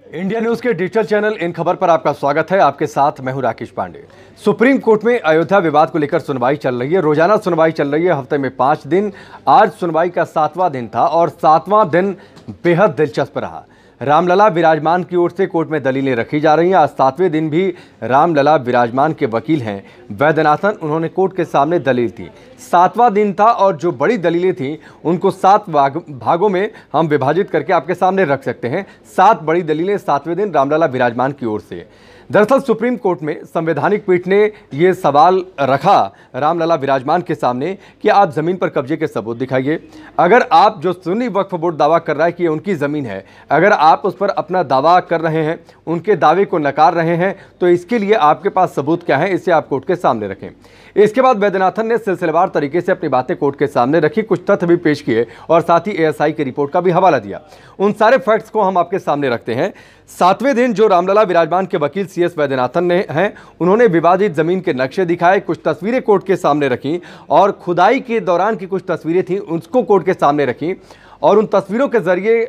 India news के digital channel in खबर पर आपका स्वागत है। आपके साथ मैं हूं राकेश पांडे। सुप्रीम कोर्ट में अयोध्या विवाद को लेकर सुनवाई चल रही है। रोजाना सुनवाई चल रही है, हफ्ते में 5 दिन। आज सुनवाई का 7वां दिन था और 7वां दिन बेहद दिलचस्प रहा। रामलला विराजमान की ओर से कोर्ट में दलीलें रखी जा रही हैं। आज 7वें दिन भी रामलला विराजमान के वकील हैं वैद्यनाथन, उन्होंने कोर्ट के सामने दलील दी। 7वां दिन था और जो बड़ी दलीलें थीं उनको 7 भागों में हम विभाजित करके आपके सामने रख सकते हैं। 7 बड़ी दलीलें 7वें दिन रामलला विराजमान की ओर से। दरअसल सुप्रीम कोर्ट में संवैधानिक पीठ ने ये सवाल रखा रामलला विराजमान के सामने कि आप जमीन पर कब्जे के सबूत दिखाइए। अगर आप जो सुन्नी वक्फ बोर्ड दावा कर रहा है कि ये उनकी जमीन है, अगर आप उस पर अपना दावा कर रहे हैं, उनके दावे को नकार रहे हैं, तो इसके लिए आपके पास सबूत क्या है, इसे आप कोर्ट के सामने रखें। इसके बाद वैद्यनाथन ने सिलसिलेवार तरीके से अपनी बातें कोर्ट के सामने रखी, कुछ तथ्य भी पेश किए और साथ ही एएसआई की रिपोर्ट का भी हवाला दिया। उन सारे फैक्ट्स को हम आपके सामने रखते हैं। 7वें दिन जो रामलला विराजमान के वकील सीएस वैद्यनाथन ने हैं, उन्होंने विवादित जमीन के नक्शे दिखाए, कुछ तस्वीरें कोर्ट के सामने रखी और खुदाई के दौरान की कुछ तस्वीरें थीं उसको कोर्ट के सामने रखी और उन तस्वीरों के जरिए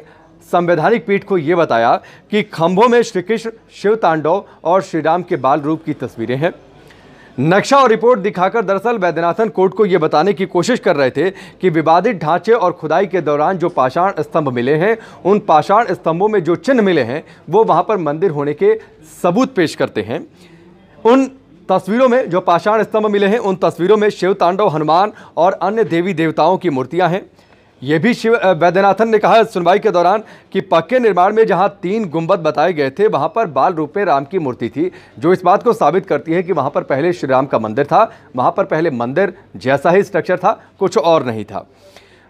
संवैधानिक पीठ को यह बताया कि खंभों में श्री कृष्ण, शिव तांडव और श्री राम के बाल रूप की तस्वीरें हैं। नक्शा और रिपोर्ट दिखाकर दरअसल वैद्यनाथन कोर्ट को यह बताने की कोशिश कर रहे थे कि विवादित ढांचे और खुदाई के दौरान जो पाषाण स्तंभ मिले हैं, उन पाषाण स्तंभों में जो चिन्ह मिले हैं वो वहां पर मंदिर होने के सबूत पेश करते हैं। उन तस्वीरों में जो पाषाण स्तंभ मिले हैं, उन तस्वीरों में शिव तांडव, हनुमान और अन्य देवी देवताओं की मूर्तियां हैं। यह भी वैद्यनाथन ने कहा सुनवाई के दौरान कि पक्के निर्माण में जहां 3 गुंबद बताए गए थे, वहां पर बाल रूप में राम की मूर्ति थी, जो इस बात को साबित करती है कि वहां पर पहले श्री राम का मंदिर था। वहां पर पहले मंदिर जैसा ही स्ट्रक्चर था, कुछ और नहीं था।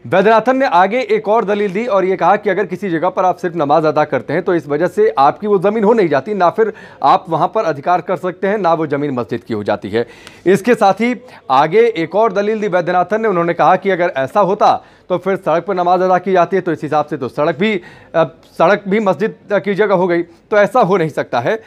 वैद्यनाथन ने आगे एक और दलील दी और यह कहा कि अगर किसी जगह पर आप सिर्फ नमाज अदा करते हैं तो इस वजह से आपकी वो ज़मीन हो नहीं जाती, ना फिर आप वहां पर अधिकार कर सकते हैं, ना वो ज़मीन मस्जिद की हो जाती है। इसके साथ ही आगे एक और दलील दी वैद्यनाथन ने। उन्होंने कहा कि अगर ऐसा होता तो फिर सड़क पर नमाज अदा की जाती है, तो इस हिसाब से तो सड़क भी मस्जिद की जगह हो गई, तो ऐसा हो नहीं सकता है।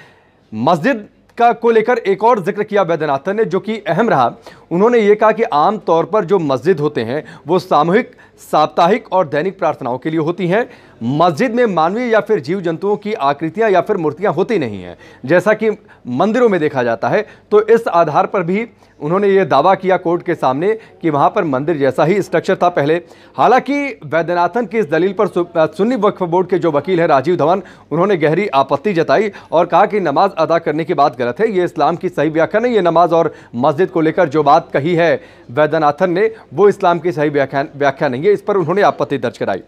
मस्जिद को लेकर एक और जिक्र किया वैद्यनाथन ने, जो कि अहम रहा। उन्होंने ये कहा कि आम तौर पर जो मस्जिद होते हैं वो सामूहिक, साप्ताहिक और दैनिक प्रार्थनाओं के लिए होती हैं। मस्जिद में मानवीय या फिर जीव जंतुओं की आकृतियां या फिर मूर्तियां होती नहीं हैं, जैसा कि मंदिरों में देखा जाता है। तो इस आधार पर भी उन्होंने ये दावा किया कोर्ट के सामने कि वहां पर मंदिर जैसा ही स्ट्रक्चर था पहले। हालांकि वैद्यनाथन की इस दलील पर सुन्नी वक्फ बोर्ड के जो वकील हैं राजीव धवन, उन्होंने गहरी आपत्ति जताई और कहा कि नमाज अदा करने की बात गलत है, ये इस्लाम की सही व्याख्या नहीं है। नमाज और मस्जिद को लेकर जो बात कही है वैद्यनाथन ने, वो इस्लाम की सही व्याख्या नहीं है। इस पर उन्होंने आपत्ति दर्ज कराई।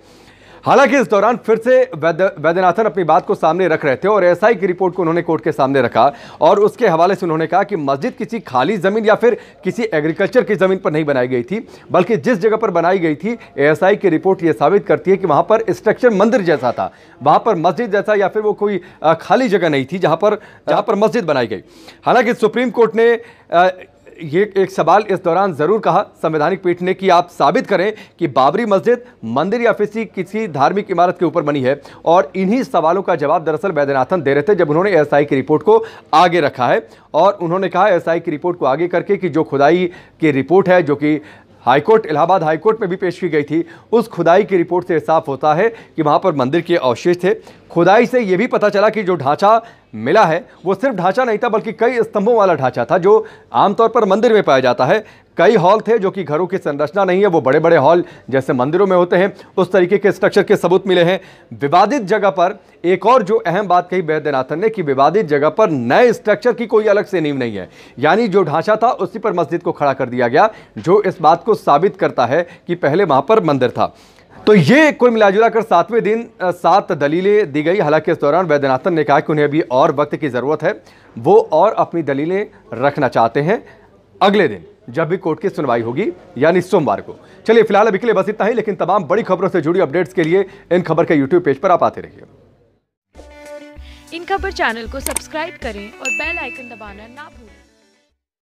हालांकि इस दौरान फिर से वैद्यनाथन अपनी बात को सामने रख रहे थे और एएसआई की रिपोर्ट को उन्होंने कोर्ट के सामने रखा और उसके हवाले से उन्होंने कहा कि मस्जिद किसी खाली जमीन या फिर किसी एग्रीकल्चर की जमीन पर नहीं बनाई गई थी, बल्कि जिस जगह पर बनाई गई थी, एएसआई की रिपोर्ट यह साबित करती है कि वहां पर स्ट्रक्चर मंदिर जैसा था, वहां पर मस्जिद जैसा या फिर वो कोई खाली जगह नहीं थी जहां पर मस्जिद बनाई गई। हालांकि सुप्रीम कोर्ट ने ये एक सवाल इस दौरान जरूर कहा संवैधानिक पीठ ने कि आप साबित करें कि बाबरी मस्जिद मंदिर या फिर किसी धार्मिक इमारत के ऊपर बनी है। और इन्हीं सवालों का जवाब दरअसल वैद्यनाथन दे रहे थे जब उन्होंने एएसआई की रिपोर्ट को आगे रखा है। और उन्होंने कहा एएसआई की रिपोर्ट को आगे करके कि जो खुदाई की रिपोर्ट है, जो कि हाईकोर्ट, इलाहाबाद हाईकोर्ट में भी पेश की गई थी, उस खुदाई की रिपोर्ट से साफ होता है कि वहां पर मंदिर के अवशेष थे। खुदाई से यह भी पता चला कि जो ढांचा मिला है वो सिर्फ ढांचा नहीं था, बल्कि कई स्तंभों वाला ढांचा था, जो आमतौर पर मंदिर में पाया जाता है। कई हॉल थे जो कि घरों की संरचना नहीं है, वो बड़े बड़े हॉल जैसे मंदिरों में होते हैं, उस तरीके के स्ट्रक्चर के सबूत मिले हैं। विवादित जगह पर एक और जो अहम बात कही वैद्यनाथन ने कि विवादित जगह पर नए स्ट्रक्चर की कोई अलग से नींव नहीं है, यानी जो ढांचा था उसी पर मस्जिद को खड़ा कर दिया गया, जो इस बात को साबित करता है कि पहले वहां पर मंदिर था। तो ये कुल मिलाजुला कर 7वें दिन 7 दलीलें दी गई। हालांकि इस दौरान वैद्यनाथन ने कहा कि उन्हें अभी और वक्त की जरूरत है, वो और अपनी दलीलें रखना चाहते हैं अगले दिन जब भी कोर्ट की सुनवाई होगी, यानी सोमवार को। चलिए फिलहाल अभी के लिए बस इतना ही, लेकिन तमाम बड़ी खबरों से जुड़ी अपडेट्स के लिए इन खबर के यूट्यूब पेज पर आप आते रहिए। इन खबर चैनल को सब्सक्राइब करें और बेल आइकन दबाना ना भूलें।